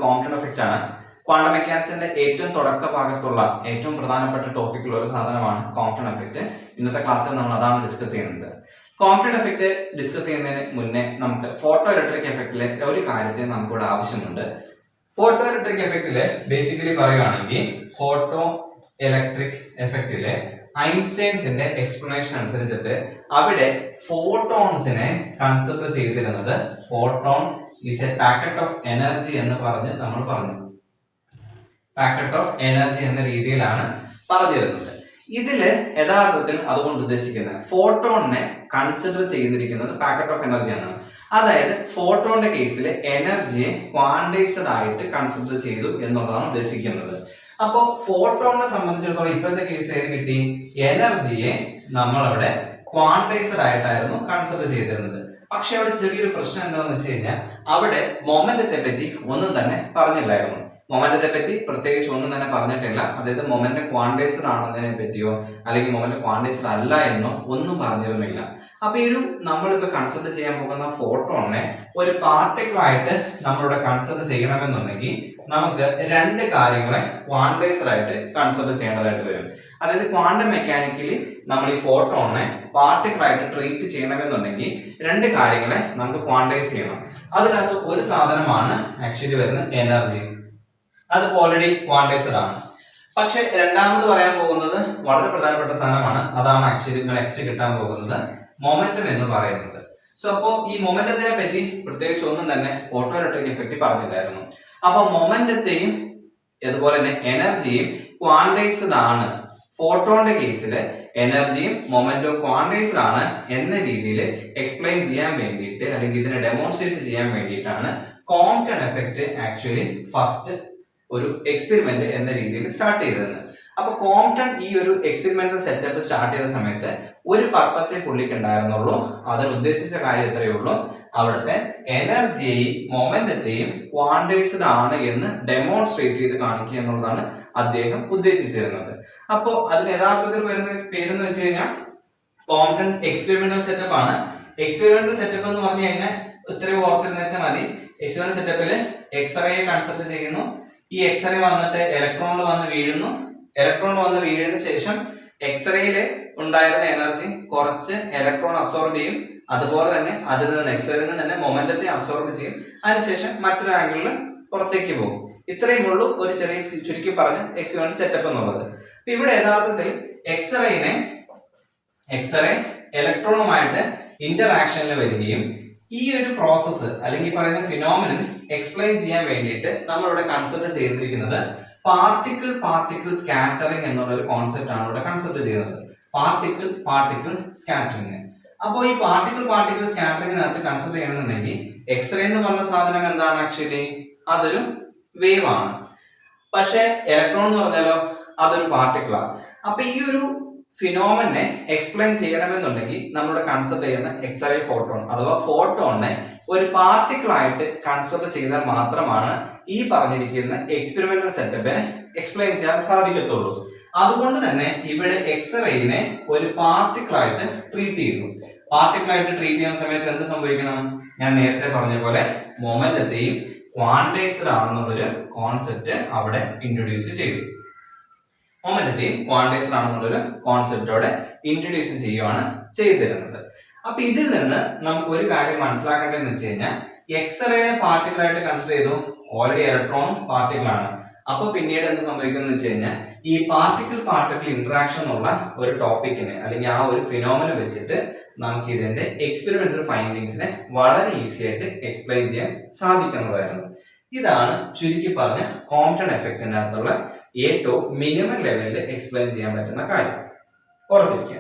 Compton effect ആണ്. Quantum മെക്കാനിക്സിന്റെ ഏറ്റവും തുടക്ക ഭാഗത്തുള്ള ഏറ്റവും പ്രധാനപ്പെട്ട ടോപ്പിക്കുള്ള ഒരു സാധനമാണ് കോംപ്റ്റൺ എഫക്റ്റ്. ഇന്നത്തെ ക്ലാസ്സിൽ നമ്മൾ അതാണ് ഡിസ്കസ് ചെയ്യുന്നത്. കോംപ്റ്റൺ എഫക്റ്റ് ഡിസ്കസ് ചെയ്യുന്നതിന് മുന്നേ നമുക്ക് ഫോട്ടോ ഇലക്ട്രിക് എഫക്റ്റിലെ ഒരു കാര്യത്തെ നമുക്കിവിടെ ആവശ്യമുണ്ട്. ഫോട്ടോ ഇലക്ട്രിക് എഫക്റ്റില് ബേസിക്കലി പറയുകയാണെങ്കിൽ ഫോട്ടോ ഇലക്ട്രിക് എഫക്റ്റിലെ ഐൻസ്റ്റൈൻസിന്റെ എക്സ്പ്ലനേഷൻ അനുസരിച്ചിട്ട് അവിടെ ഫോട്ടോൺസിനെ കൺസിഡർ ചെയ്തിരുന്നത് photon is A packet of energy എന്ന് പറഞ്ഞ് നമ്മൾ പറഞ്ഞു. പാക്കറ്റ് ഓഫ് എനർജി എന്ന രീതിയിലാണ് പറഞ്ഞിരുന്നത്. ഇതില് യഥാർത്ഥത്തിൽ അതുകൊണ്ട് ഉദ്ദേശിക്കുന്നത് ഫോട്ടോണിനെ കൺസിഡർ ചെയ്തിരിക്കുന്നത് പാക്കറ്റ് ഓഫ് എനർജി ആണ്. അതായത് ഫോട്ടോണിന്റെ കേസിൽ എനർജിയെ ക്വാണ്ടൈസ്ഡ് ആയിട്ട് കൺസിഡർ ചെയ്തു എന്നുള്ളതാണ് ഉദ്ദേശിക്കുന്നത്. അപ്പോൾ ഫോട്ടോണിനെ സംബന്ധിച്ചിടത്തോളം ഇപ്പോഴത്തെ കേസിൽ ഏത് കിട്ടി? എനർജിയെ നമ്മളവിടെ ക്വാണ്ടൈസ്ഡ് ആയിട്ടായിരുന്നു കൺസിഡർ ചെയ്തിരുന്നത്. പക്ഷെ അവിടെ ചെറിയൊരു പ്രശ്നം എന്താണെന്ന് വെച്ച് കഴിഞ്ഞാൽ അവിടെ മൊമെന്റത്തെ പറ്റി ഒന്നും തന്നെ പറഞ്ഞില്ലായിരുന്നു. മൊമെന്റത്തെ പറ്റി പ്രത്യേകിച്ച് ഒന്നും തന്നെ പറഞ്ഞിട്ടില്ല. അതായത് മൊമെന്റ് ക്വാണ്ടൈസ്ഡ് ആണെന്നതിനെ പറ്റിയോ അല്ലെങ്കിൽ മൊമെന്റ് ക്വാണ്ടൈസ്ഡ് അല്ല എന്നോ ഒന്നും പറഞ്ഞിരുന്നില്ല. അപ്പൊ ഈ ഒരു നമ്മളിപ്പോ കൺസിഡർ ചെയ്യാൻ പോകുന്ന ഫോട്ടോണിനെ ഒരു പാർട്ടിക്കിൾ ആയിട്ട് നമ്മളിവിടെ കൺസിഡർ ചെയ്യണമെന്നുണ്ടെങ്കിൽ നമുക്ക് രണ്ട് കാര്യങ്ങളെ ക്വാണ്ടൈസ്ഡ് ആയിട്ട് കൺസിഡർ ചെയ്യേണ്ടതായിട്ട് വരും. അതായത് ക്വാണ്ടം മെക്കാനിക്കലി നമ്മൾ ഈ ഫോട്ടോണിനെ പാർട്ടിക്കിൾ ആയിട്ട് ട്രീറ്റ് ചെയ്യണമെന്നുണ്ടെങ്കിൽ രണ്ട് കാര്യങ്ങളെ നമുക്ക് ക്വാണ്ടൈസ് ചെയ്യണം. അതിനകത്ത് ഒരു സാധനമാണ് ആക്ച്വലി വരുന്ന എനർജി. അത് ഓൾറെഡി ക്വാണ്ടൈസ്ഡ് ആണ്. പക്ഷെ രണ്ടാമത് പറയാൻ പോകുന്നത് വളരെ പ്രധാനപ്പെട്ട സാധനമാണ്. അതാണ് ആക്ച്വലി നെക്സ്റ്റ് കിട്ടാൻ പോകുന്നത് മൊമെന്റം എന്ന് പറയുന്നത്. സോ അപ്പോൾ ഈ മൊമെന്റത്തിനെ പറ്റി പ്രത്യേകിച്ച് ഒന്നും തന്നെ ഫോട്ടോ ഇലക്ട്രിക് എഫക്റ്റ് പറഞ്ഞില്ലായിരുന്നു. അപ്പൊ മൊമെന്റത്തെയും അതുപോലെ തന്നെ എനർജിയും ക്വാണ്ടൈസ്ഡ് ആണ്. ഫോട്ടോന്റെ കേസിൽ എനർജിയും മൊമെന്റും ക്വാണ്ടൈസ്ഡ് ആണ് എന്ന രീതിയിൽ എക്സ്പ്ലെയിൻ ചെയ്യാൻ വേണ്ടിയിട്ട് അല്ലെങ്കിൽ ഇതിനെ ഡെമോൺസ്ട്രേറ്റ് ചെയ്യാൻ വേണ്ടിയിട്ടാണ് കോംപ്റ്റൺ എഫക്റ്റ് ആക്ച്വലി ഫസ്റ്റ് ഒരു എക്സ്പെരിമെന്റ് എന്ന രീതിയിൽ സ്റ്റാർട്ട് ചെയ്തത്. അപ്പൊ കോംപ്റ്റൺ ഈ ഒരു എക്സ്പെരിമെന്റൽ സെറ്റപ്പ് സ്റ്റാർട്ട് ചെയ്ത സമയത്ത് ഒരു പർപ്പസേ പുള്ളിക്ക് ഉണ്ടായിരുന്നുള്ളൂ. അതിന് ഉദ്ദേശിച്ച കാര്യം എത്രയേ ഉള്ളൂ, അവിടുത്തെ എനർജിയെയും മൊമെന്റത്തെയും ക്വാണ്ടൈസ്ഡ് ആണ് എന്ന് ഡെമോൺസ്ട്രേറ്റ് ചെയ്ത് കാണിക്കുക എന്നുള്ളതാണ് അദ്ദേഹം ഉദ്ദേശിച്ചിരുന്നത്. അപ്പോ അതിന് യഥാർത്ഥത്തിൽ വരുന്ന പേരെന്ന് വെച്ച് കഴിഞ്ഞാൽ കോംപ്റ്റൺ എക്സ്പെരിമെന്റൽ സെറ്റപ്പ് ആണ്. എക്സ്പെരിമെന്റൽ സെറ്റപ്പ് എന്ന് പറഞ്ഞു കഴിഞ്ഞാൽ ഇത്രയും ഓർത്തിരുന്ന് വെച്ചാൽ മതി. എക്സ്പെരിമെന്റൽ സെറ്റപ്പിൽ എക്സ്റേയെ കൺസിഡർ ചെയ്യുന്നു. ഈ എക്സ്റേ വന്നിട്ട് ഇലക്ട്രോണിൽ വന്ന് വീഴുന്നു. ഇലക്ട്രോൺ വന്ന് വീഴുന്നതിന് ശേഷം എക്സ്റേയില് ഉണ്ടായിരുന്ന എനർജി കുറച്ച് ഇലക്ട്രോൺ അബ്സോർബ് ചെയ്യും. അതുപോലെ തന്നെ അതിൽ നിന്ന് എക്സ്റേയിൽ നിന്ന് തന്നെ മൊമെന്റത്തെ അബ്സോർബ് ചെയ്യും. അതിനുശേഷം മറ്റൊരു ആംഗിളിൽ പുറത്തേക്ക് പോകും. ഇത്രയും ഉള്ളൂ ഒരു ചെറിയ ചുരുക്കി പറഞ്ഞ എക്സ്പെരിമെന്റ് സെറ്റപ്പ് എന്നുള്ളത്. അപ്പൊ ഇവിടെ യഥാർത്ഥത്തിൽ എക്സ്റേ ഇലക്ട്രോണുമായിട്ട് ഇന്ററാക്ഷനിൽ വരികയും ഈ ഒരു പ്രോസസ്സ് അല്ലെങ്കിൽ പറയുന്ന ഫിനോമിനൻ എക്സ്പ്ലെയിൻ ചെയ്യാൻ വേണ്ടിയിട്ട് നമ്മളിവിടെ കൺസിഡർ ചെയ്തിരിക്കുന്നത് പാർട്ടിക്കിൾ സ്കാറ്ററിംഗ് എന്നുള്ള ഒരു കോൺസെപ്റ്റ് ആണ് ഇവിടെ കൺസിഡർ ചെയ്യുന്നത്. Particle scattering. അപ്പോൾ ഈ പാർട്ടിക്കിൾ സ്കാറ്ററിംഗിനകത്ത് കൺസിഡർ ചെയ്യണമെന്നുണ്ടെങ്കിൽ എക്സ്റേ എന്ന് പറഞ്ഞ സാധനം എന്താണ്? ആക്ച്വലി അതൊരു വേവ് ആണ്. പക്ഷെ ഇലക്ട്രോൺ എന്ന് പറഞ്ഞാലോ അതൊരു പാർട്ടിക്കിളാണ്. അപ്പൊ ഈ ഒരു ഫിനോമിനെ എക്സ്പ്ലെയിൻ ചെയ്യണമെന്നുണ്ടെങ്കിൽ നമ്മുടെ കൺസിഡർ ചെയ്യുന്ന എക്സ്റേ ഫോട്ടോൺ അഥവാ ഫോട്ടോണിനെ ഒരു പാർട്ടിക്കിൾ ആയിട്ട് കൺസിഡർ ചെയ്താൽ മാത്രമാണ് ഈ പറഞ്ഞിരിക്കുന്ന എക്സ്പെരിമെന്റൽ സെറ്റപ്പിനെ എക്സ്പ്ലെയിൻ ചെയ്യാൻ സാധിക്കത്തുള്ളൂ. അതുകൊണ്ട് തന്നെ ഇവിടെ എക്സ്റേനെ ഒരു പാർട്ടിക്കിൾ ആയിട്ട് ട്രീറ്റ് ചെയ്തു. പാർട്ടിക്കിൾ ആയിട്ട് ട്രീറ്റ് ചെയ്യുന്ന സമയത്ത് എന്ത് സംഭവിക്കണം? ഞാൻ നേരത്തെ പറഞ്ഞ പോലെ മൊമെന്റത്തെയും ക്വാണ്ടൈസ്ഡ് ആണെന്നുള്ളൊരു കോൺസെപ്റ്റ് അവിടെ ഇൻട്രൊഡ്യൂസ് ചെയ്തു. മൊമെന്റത്തെയും ക്വാണ്ടൈസ്ഡ് ആണെന്നുള്ളൊരു കോൺസെപ്റ്റോടെ ഇൻട്രൊഡ്യൂസ് ചെയ്യുകയാണ് ചെയ്തിരുന്നത്. അപ്പൊ ഇതിൽ നിന്ന് നമുക്ക് ഒരു കാര്യം മനസ്സിലാക്കേണ്ടതെന്ന് വെച്ച് കഴിഞ്ഞാൽ എക്സ്റേനെ പാർട്ടിക്കിൾ ആയിട്ട് കൺസിഡർ ചെയ്തു. ഓൾറെഡി ഇലക്ട്രോണും പാർട്ടിക്കിൾ ആണ്. അപ്പൊ പിന്നീട് എന്ത് സംഭവിക്കുന്നത് വെച്ച് കഴിഞ്ഞാൽ ഈ പാർട്ടിക്കിൾ ഇന്ററാക്ഷൻ എന്നുള്ള ഒരു ടോപ്പിക്കിനെ അല്ലെങ്കിൽ ആ ഒരു ഫിനോമിനെ വെച്ചിട്ട് നമുക്ക് ഇതിന്റെ എക്സ്പെരിമെന്റൽ ഫൈൻഡിങ്സിനെ വളരെ ഈസി ആയിട്ട് എക്സ്പ്ലെയിൻ ചെയ്യാൻ സാധിക്കുന്നതായിരുന്നു. ഇതാണ് ചുരുക്കി പറഞ്ഞ കോംപ്റ്റൺ എഫക്റ്റിന്റെ അകത്തുള്ള ഏറ്റവും മിനിമം ലെവലിൽ എക്സ്പ്ലെയിൻ ചെയ്യാൻ പറ്റുന്ന കാര്യം ഓർത്തിരിക്കുക.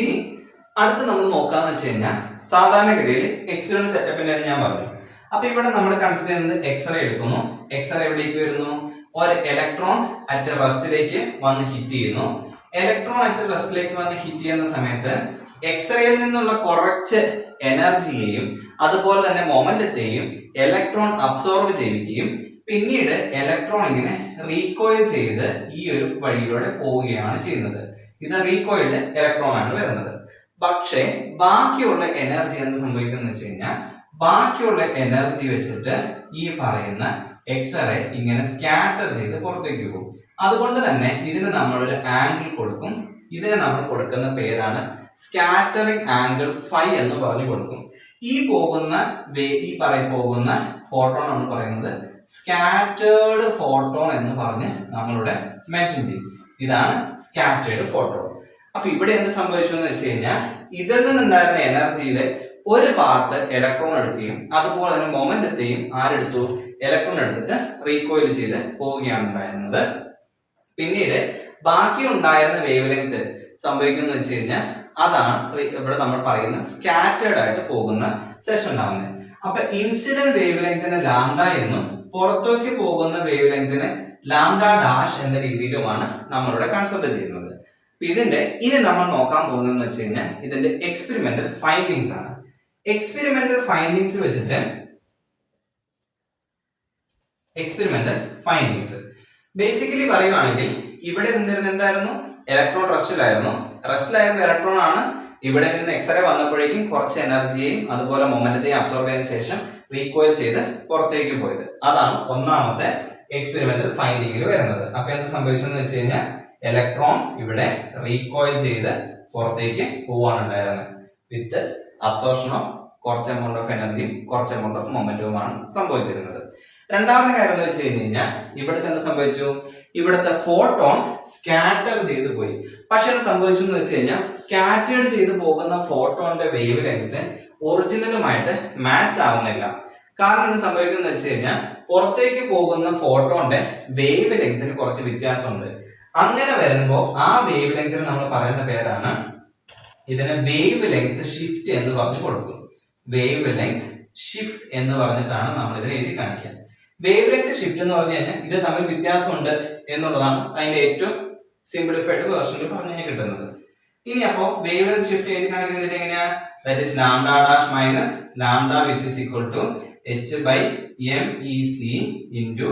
ഇനി അടുത്ത് നമ്മൾ നോക്കാന്ന് വെച്ച് കഴിഞ്ഞാൽ സാധാരണഗതിയിൽ എക്സ്പെരിമെന്റ് സെറ്റപ്പിന്റെ ഞാൻ പറഞ്ഞു. അപ്പൊ ഇവിടെ നമ്മൾ കൺസിഡർ ചെയ്യുന്നത് എക്സ്റേ എടുക്കുന്നു. എക്സ്റേ എവിടേക്ക് വരുന്നു? ഒരു ഇലക്ട്രോൺ അറ്റ് റെസ്റ്റിലേക്ക് വന്ന് ഹിറ്റ് ചെയ്യുന്നു. ഇലക്ട്രോൺ അറ്റ് റെസ്റ്റിലേക്ക് വന്ന് ഹിറ്റ് ചെയ്യുന്ന സമയത്ത് എക്സ്റേയിൽ നിന്നുള്ള കുറച്ച് എനർജിയെയും അതുപോലെ തന്നെ മൊമെന്റത്തെയും ഇലക്ട്രോൺ അബ്സോർബ് ചെയ്യുകയും പിന്നീട് ഇലക്ട്രോൺ ഇങ്ങനെ റീകോയിൽ ചെയ്ത് ഈ ഒരു വഴിയിലൂടെ പോവുകയാണ് ചെയ്യുന്നത്. ഇത് റീകോയിൽഡ് ഇലക്ട്രോൺ ആണ് വരുന്നത്. പക്ഷേ ബാക്കിയുള്ള എനർജി എന്ത് സംഭവിക്കുന്നു വെച്ച് കഴിഞ്ഞാൽ ബാക്കിയുള്ള എനർജി വെച്ചിട്ട് ഈ പറയുന്ന എക്സ്റേ ഇങ്ങനെ സ്കാറ്റർ ചെയ്ത് പുറത്തേക്ക് പോകും. അതുകൊണ്ട് തന്നെ ഇതിന് നമ്മളൊരു ആംഗിൾ കൊടുക്കും. ഇതിന് നമ്മൾ കൊടുക്കുന്ന പേരാണ് സ്കാറ്ററിംഗ് ആംഗിൾ ഫൈ എന്ന് പറഞ്ഞു കൊടുക്കും. ഈ പോകുന്ന ഫോട്ടോൺ നമ്മൾ പറയുന്നത് സ്കാറ്റേർഡ് ഫോട്ടോൺ എന്ന് പറഞ്ഞ് നമ്മളിവിടെ മെൻഷൻ ചെയ്യും. ഇതാണ് സ്കാറ്റേർഡ് ഫോട്ടോൺ. അപ്പൊ ഇവിടെ എന്ത് സംഭവിച്ചു എന്ന് വെച്ച് കഴിഞ്ഞാൽ ഇതിൽ നിന്നുണ്ടായിരുന്ന എനർജിയിലെ ഒരു പാർട്ട് ഇലക്ട്രോൺ എടുക്കുകയും അതുപോലെ തന്നെ മൊമെന്റത്തെയും ആരെടുത്തു, ഇലക്ട്രോൺ എടുത്തിട്ട് റീകോയിൽ ചെയ്ത് പോവുകയാണ് ഉണ്ടായിരുന്നത്. പിന്നീട് ബാക്കി ഉണ്ടായിരുന്ന വേവ് ലെങ്ത് സംഭവിക്കുന്ന വെച്ച് കഴിഞ്ഞാൽ അതാണ് ഇവിടെ നമ്മൾ പറയുന്ന സ്കാറ്റേർഡ് ആയിട്ട് പോകുന്ന സെഷൻ ഉണ്ടാവുന്നത്. അപ്പൊ ഇൻസിഡന്റ് വേവ് ലെങ്തിന് ലാംഡ എന്നും പുറത്തേക്ക് പോകുന്ന വേവ് ലെങ്തിന് ലാംഡ ഡാഷ് എന്ന രീതിയിലുമാണ് നമ്മളിവിടെ കൺസിഡർ ചെയ്യുന്നത്. ഇനി നമ്മൾ നോക്കാൻ പോകുന്നതെന്ന് വെച്ച് കഴിഞ്ഞാൽ ഇതിന്റെ എക്സ്പെരിമെന്റൽ ഫൈൻഡിങ്സ് ആണ്. എക്സ്പെരിമെന്റൽ ഫൈൻഡിങ്സ് വെച്ചിട്ട് ബേസിക്കലി പറയുകയാണെങ്കിൽ ഇവിടെ നിന്നിരുന്ന എന്തായിരുന്നു, ഇലക്ട്രോൺ റെസ്റ്റിലായിരുന്നു ഇലക്ട്രോൺ ആണ് ഇവിടെ നിന്ന് എക്സ്റേ വന്നപ്പോഴേക്കും കുറച്ച് എനർജിയെയും അതുപോലെ മൊമെന്റത്തെയും അബ്സോർബ് ചെയ്തതിനു ശേഷം റീകോയിൽ ചെയ്ത് പുറത്തേക്ക് പോയത്. അതാണ് ഒന്നാമത്തെ എക്സ്പെരിമെന്റൽ ഫൈൻഡിങ്ങിൽ വരുന്നത്. അപ്പൊ എന്ത് സംഭവിച്ചെന്ന് വെച്ച് കഴിഞ്ഞാൽ ഇലക്ട്രോൺ ഇവിടെ റീകോയിൽ ചെയ്ത് പുറത്തേക്ക് പോവാണ് ഉണ്ടായിരുന്നത്. വിത്ത് അബ്സോർപ്ഷൻ ഓഫ് കുറച്ച് എമൗണ്ട് ഓഫ് എനർജിയും കുറച്ച് എമൗണ്ട് ഓഫ് മൊമെന്റവുമാണ് സംഭവിച്ചിരുന്നത്. രണ്ടാമത്തെ കാര്യം എന്ന് വെച്ച് കഴിഞ്ഞാൽ ഇവിടുത്തെ എന്ത് സംഭവിച്ചു, ഇവിടുത്തെ ഫോട്ടോൺ സ്കാറ്റർ ചെയ്ത് പോയി. പക്ഷെ എന്ത് സംഭവിച്ചു എന്ന് വെച്ച് കഴിഞ്ഞാൽ സ്കാറ്റേർഡ് ചെയ്ത് പോകുന്ന ഫോട്ടോണിന്റെ വേവ് ലെങ്ത് ഒറിജിനലുമായിട്ട് മാച്ച് ആവുന്നില്ല. കാരണം എന്ത് സംഭവിക്കുന്നത് വെച്ച് കഴിഞ്ഞാൽ പുറത്തേക്ക് പോകുന്ന ഫോട്ടോണിന്റെ വേവ് ലെങ്തിന് കുറച്ച് വ്യത്യാസമുണ്ട്. അങ്ങനെ വരുമ്പോൾ ആ വേവ് ലെങ്തിന് നമ്മൾ പറയുന്ന പേരാണ്, ഇതിനെ വേവ് ലെങ്ത് ഷിഫ്റ്റ് എന്ന് പറഞ്ഞു കൊടുക്കും. വേവ് ലെങ്ത് ഷിഫ്റ്റ് എന്ന് പറഞ്ഞിട്ടാണ് നമ്മൾ ഇതിനെ എഴുതി കാണിക്കുക. വേവ് ലെങ്ത് ഷിഫ്റ്റ് എന്ന് പറഞ്ഞു കഴിഞ്ഞാൽ ഇത് തമ്മിൽ വ്യത്യാസമുണ്ട് എന്നുള്ളതാണ് അതിന്റെ ഏറ്റവും സിംപ്ലിഫൈഡ് വേർഷനിൽ പറഞ്ഞു കഴിഞ്ഞാൽ കിട്ടുന്നത്. ഇനി അപ്പോ വേവ് ലെങ്ത് ഷിഫ്റ്റ് എഴുതി കാണിക്കുന്നത് എങ്ങനെയാ, that is lambda dash minus lambda which is equal to h by MEC into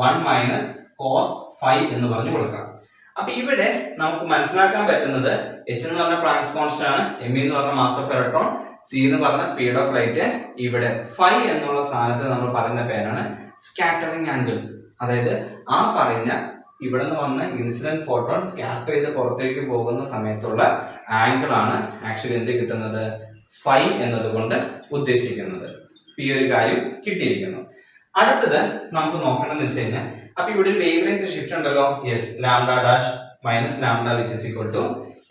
1 minus cos phi എന്ന് പറഞ്ഞു കൊടുക്കാം. അപ്പൊ ഇവിടെ നമുക്ക് മനസ്സിലാക്കാൻ പറ്റുന്നത് h എന്ന് പറഞ്ഞ പ്ലാങ്ക്സ് കോൺസ്റ്റന്റ് ആണ്, m എന്ന് പറഞ്ഞ മാസ് ഓഫ് ഇലക്ട്രോൺ, c എന്ന് പറഞ്ഞ സ്പീഡ് ഓഫ് ലൈറ്റ്. ഇവിടെ phi എന്നുള്ള സാധനത്തെ നമ്മൾ പറയുന്ന പേരാണ് സ്കാറ്ററിംഗ് ആംഗിൾ. അതായത് ആ പറഞ്ഞ ഇവിടെ നിന്ന് വന്ന ഇൻസിഡന്റ് ഫോട്ടോൺ സ്കാറ്റർ ചെയ്ത് പുറത്തേക്ക് പോകുന്ന സമയത്തുള്ള ആംഗിൾ ആണ് ആക്ച്വലി എന്ത് കിട്ടുന്നത്, phi എന്നതുകൊണ്ട് ഉദ്ദേശിക്കുന്നത്. ഈ ഒരു കാര്യം കിട്ടിയിരിക്കുന്നു. അടുത്തത് നമുക്ക് നോക്കണമെന്ന് വെച്ച് കഴിഞ്ഞാൽ അപ്പൊ ഇവിടെ ഒരു വേവ് ലെങ്ത് ഷിഫ്റ്റ് ഉണ്ടല്ലോ, yes, lambda dash minus lambda which is equal to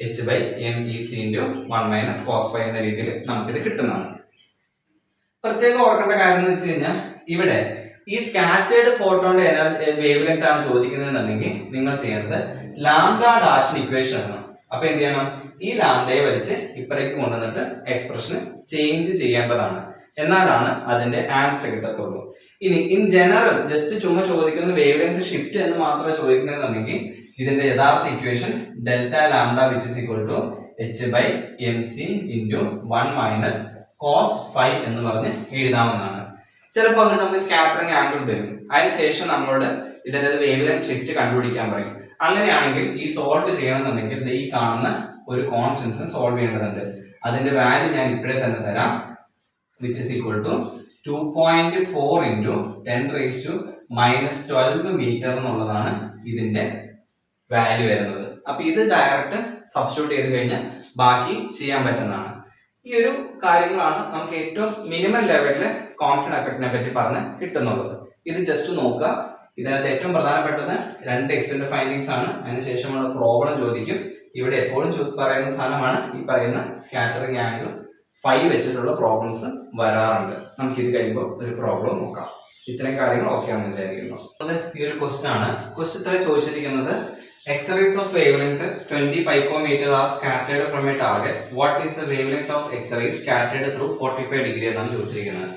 h by MEC into 1 minus cos phi എന്ന രീതിയിൽ നമുക്കിത് കിട്ടുന്നതാണ്. പ്രത്യേകം ഓർക്കേണ്ട കാര്യം എന്ന് വെച്ച് കഴിഞ്ഞാൽ ഇവിടെ ഈ സ്കാറ്റേർഡ് ഫോട്ടോന്റെ വേവ് ലെങ്ത് ആണ് ചോദിക്കുന്നതെന്നുണ്ടെങ്കിൽ നിങ്ങൾ ചെയ്യേണ്ടത് ലാംഡ ഡാഷിന് ഇക്വേഷൻ ആണ്. അപ്പൊ എന്ത് ചെയ്യണം, ഈ ലാംഡയെ വലിച്ച് ഇപ്പറേക്ക് കൊണ്ടുവന്നിട്ട് എക്സ്പ്രഷൻ ചേഞ്ച് ചെയ്യേണ്ടതാണ്. എന്നാലാണ് അതിന്റെ ആൻസർ കിട്ടത്തുള്ളൂ. ഇനി ഇൻ ജനറൽ ജസ്റ്റ് ചുമ്മാ ചോദിക്കുന്ന വേവ് ലെങ്ത് ഷിഫ്റ്റ് എന്ന് മാത്രമേ ചോദിക്കുന്നതെന്നുണ്ടെങ്കിൽ ഇതിന്റെ യഥാർത്ഥ equation delta lambda which is equal to h by MC into 1 minus cos phi എന്ന് പറഞ്ഞ് എഴുതാവുന്നതാണ്. ചിലപ്പോൾ അവർ നമുക്ക് സ്കാറ്ററിംഗ് ആംഗിൾ തരും, അതിനുശേഷം നമ്മളോട് ഇതിന്റെ വേവ് ലെങ്ത് ഷിഫ്റ്റ് കണ്ടുപിടിക്കാൻ പറയും. അങ്ങനെയാണെങ്കിൽ ഈ സോൾവ് ചെയ്യണമെന്നുണ്ടെങ്കിൽ ഈ കാണുന്ന ഒരു കോൺസ്റ്റന്റ് സോൾവ് ചെയ്യേണ്ടതുണ്ട്. അതിന്റെ വാല്യൂ ഞാൻ ഇപ്പോഴേ തന്നെ തരാം, which is equal to 2.4 into 10 raised to minus 12 meter എന്നുള്ളതാണ് ഇതിന്റെ വാല്യൂ വരുന്നത്. അപ്പൊ ഇത് ഡയറക്റ്റ് സബ്സ്റ്റിറ്റ്യൂട്ട് ചെയ്ത് കഴിഞ്ഞാൽ ബാക്കി ചെയ്യാൻ പറ്റുന്നതാണ്. ഈ ഒരു കാര്യങ്ങളാണ് നമുക്ക് ഏറ്റവും മിനിമം ലെവലില് കോംപ്റ്റൺ എഫക്റ്റിനെ പറ്റി പറഞ്ഞ് കിട്ടുന്നുള്ളത്. ഇത് ജസ്റ്റ് നോക്കുക. ഇതിനകത്ത് ഏറ്റവും പ്രധാനപ്പെട്ടത് 2 എക്സ്പെരിമെന്റൽ ഫൈൻഡിങ്സ് ആണ്. അതിനുശേഷമുള്ള പ്രോബ്ലം ചോദിക്കും. ഇവിടെ എപ്പോഴും പറയുന്ന സാധനമാണ് ഈ പറയുന്ന സ്കാറ്ററിംഗ് ആംഗിൾ ഫൈ വെച്ചിട്ടുള്ള പ്രോബ്ലംസ് വരാറുണ്ട്. നമുക്ക് ഇത് കഴിയുമ്പോൾ ഒരു പ്രോബ്ലം നോക്കാം. ഇത്രയും കാര്യങ്ങൾ ഓക്കെ ആണെന്ന് വിചാരിക്കുന്നു. അത് ഈ ഒരു ക്വസ്റ്റ്യൻ ആണ്. ക്വസ്റ്റ്യൻ ഇത്ര ചോദിച്ചിരിക്കുന്നത്, X-rays of wavelength 20 picometer are scattered from a target. What is the wavelength of X-rays scattered through 45 degree എന്നാണ് ചോദിച്ചിരിക്കുന്നത്.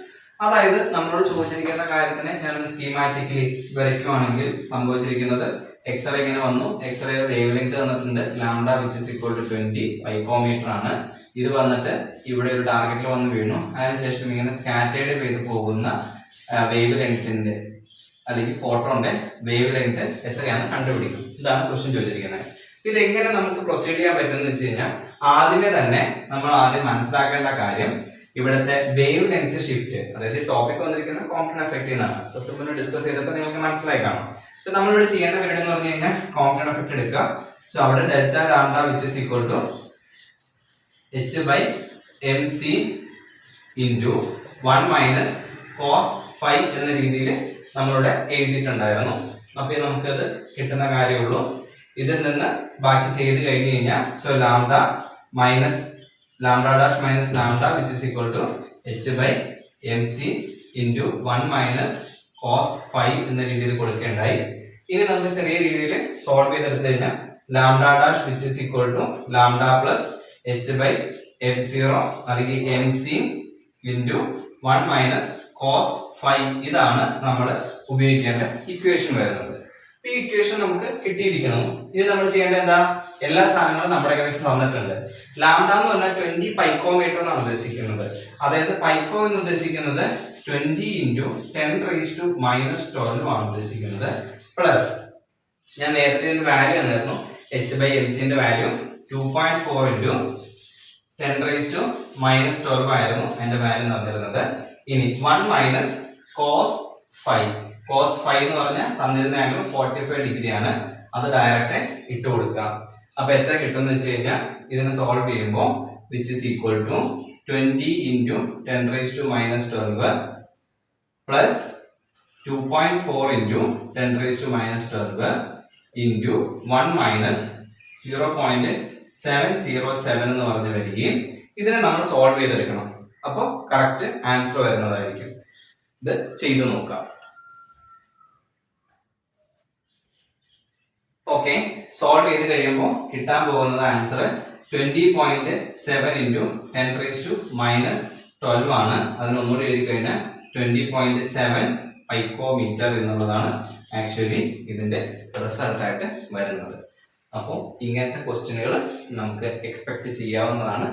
അതായത് നമ്മളോട് ചോദിച്ചിരിക്കുന്ന കാര്യത്തിന് ഞാൻ സ്കീമാറ്റിക്കലി വരയ്ക്കുവാണെങ്കിൽ സംഭവിച്ചിരിക്കുന്നത് എക്സ്റേ ഇങ്ങനെ വന്നു, എക്സ്റേയുടെ വേവ് ലെങ്ത് തന്നിട്ടുണ്ട് lambda which is equal to 20 picometre ആണ്. ഇത് വന്നിട്ട് ഇവിടെ ഒരു ടാർഗറ്റിൽ വന്ന് വീണു. അതിനുശേഷം ഇങ്ങനെ സ്കാറ്റേർഡ് ചെയ്ത് പോകുന്ന വേവ് ലെങ്തിന്റെ അല്ലെങ്കിൽ ഫോട്ടോന്റെ വേവ് ലെങ്ത് എത്രയാണെന്ന് കണ്ടുപിടിക്കും. ഇതാണ് ക്വസ്റ്റ്യൻ ചോദിച്ചിരിക്കുന്നത്. ഇത് എങ്ങനെ നമുക്ക് പ്രൊസീഡ് ചെയ്യാൻ പറ്റുമെന്ന് വെച്ച് കഴിഞ്ഞാൽ ആദ്യമേ തന്നെ നമ്മൾ ആദ്യം മനസ്സിലാക്കേണ്ട കാര്യം ഇവിടുത്തെ വേവ് ലെങ്ത് ഷിഫ്റ്റ്, അതായത് ടോപ്പിക് വന്നിരിക്കുന്ന കോംപ്റ്റൺ എഫക്റ്റ് എന്നാണ്. തൊട്ട് മുന്നേ ഡിസ്കസ് ചെയ്തപ്പോൾ നിങ്ങൾക്ക് മനസ്സിലായി കാണും. അപ്പൊ നമ്മളിവിടെ ചെയ്യേണ്ട പരിപാടി എന്ന് പറഞ്ഞു കഴിഞ്ഞാൽ കോംപ്റ്റൺ എഫക്റ്റ് എടുക്കുക. സോ അവിടെ delta lambda which is equal to h by mc into 1 minus cos phi എന്ന രീതിയിൽ നമ്മളിവിടെ എഴുതിയിട്ടുണ്ടായിരുന്നു. അപ്പോൾ നമുക്കത് കിട്ടുന്ന കാര്യമുള്ളൂ. ഇതിൽ നിന്ന് ബാക്കി ചെയ്ത് കഴിഞ്ഞ് കഴിഞ്ഞാൽ so lambda minus lambda dash minus lambda which is equal to h by mc into 1 minus cos phi എന്ന രീതിയിൽ കൊടുക്കേണ്ടായി. ഇനി നമുക്ക് ചെറിയ രീതിയിൽ സോൾവ് ചെയ്തെടുത്തു കഴിഞ്ഞാൽ lambda dash which is equal to lambda plus h by f0 അല്ലെങ്കിൽ mc into 1 minus cos phi, ഇതാണ് നമ്മൾ ഉപയോഗിക്കേണ്ട ഇക്വേഷൻ വരുന്നത്. ഈ ഇക്വേഷൻ നമുക്ക് കിട്ടിയിരിക്കുന്നു. ഇനി നമ്മൾ ചെയ്യേണ്ടത് എന്താ, എല്ലാ സാധനങ്ങളും നമ്മുടെ കൈവശം തന്നിട്ടുണ്ട്. ലാംഡ എന്ന് പറഞ്ഞാൽ 20 പൈക്കോമീറ്റർ എന്നാണ് ഉദ്ദേശിക്കുന്നത്. അതായത് പൈക്കോ എന്ന് ഉദ്ദേശിക്കുന്നത് 20 ഇൻറ്റു 10⁻⁻12 ആണ് ഉദ്ദേശിക്കുന്നത്. പ്ലസ് ഞാൻ നേരത്തെ ഒരു വാല്യൂ തന്നിരുന്നു, h by mc ന്റെ വാല്യൂ 2.4 ഇൻറ്റു 10⁻⁻12 ആയിരുന്നു അതിന്റെ വാല്യൂ തന്നിരുന്നത്. ഇനി 1 minus cos phi, cos phi എന്ന് പറഞ്ഞാൽ തന്നിരുന്ന ആംഗിൾ 45 ഡിഗ്രി ആണ്. അത് ഡയറക്റ്റ് ഇട്ട് കൊടുക്കാം. അപ്പൊ എത്ര കിട്ടുമെന്ന് വെച്ച് കഴിഞ്ഞാൽ ഇതിനെ സോൾവ് ചെയ്യുമ്പോൾ which is equal to 20 into 10⁻⁻12 plus 2.4 into 10⁻⁻12 into 1 minus 0.707 എന്ന് പറഞ്ഞു വരികയും ഇതിനെ നമ്മൾ സോൾവ് ചെയ്തെടുക്കണം. അപ്പോൾ കറക്റ്റ് ആൻസർ വരുന്നതായിരിക്കും. ഇത് ചെയ്തു നോക്കാം. ഓക്കെ, സോൾവ് ചെയ്ത് കഴിയുമ്പോൾ കിട്ടാൻ പോകുന്നത് ആൻസർ 20.7 ഇൻറ്റു 10⁻⁻12 ആണ്. അതിനൊന്നുകൂടി എഴുതി കഴിഞ്ഞാൽ 20.7 പൈക്കോമീറ്റർ എന്നുള്ളതാണ് ആക്ച്വലി ഇതിന്റെ റിസൾട്ട് ആയിട്ട് വരുന്നത്. അപ്പോൾ ഇങ്ങനത്തെ ക്വസ്റ്റ്യനുകൾ നമുക്ക് എക്സ്പെക്ട് ചെയ്യാവുന്നതാണ്.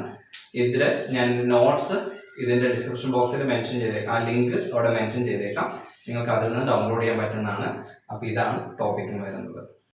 ഇതിൽ ഞാൻ നോട്ട്സ് ഇതിന്റെ ഡിസ്ക്രിപ്ഷൻ ബോക്സിൽ മെൻഷൻ ചെയ്തേക്കാം, ആ ലിങ്ക് അവിടെ മെൻഷൻ ചെയ്തേക്കാം. നിങ്ങൾക്ക് അതിൽ നിന്ന് ഡൗൺലോഡ് ചെയ്യാൻ പറ്റുന്നതാണ്. അപ്പോൾ ഇതാണ് ടോപ്പിക്കിന് വരുന്നത്.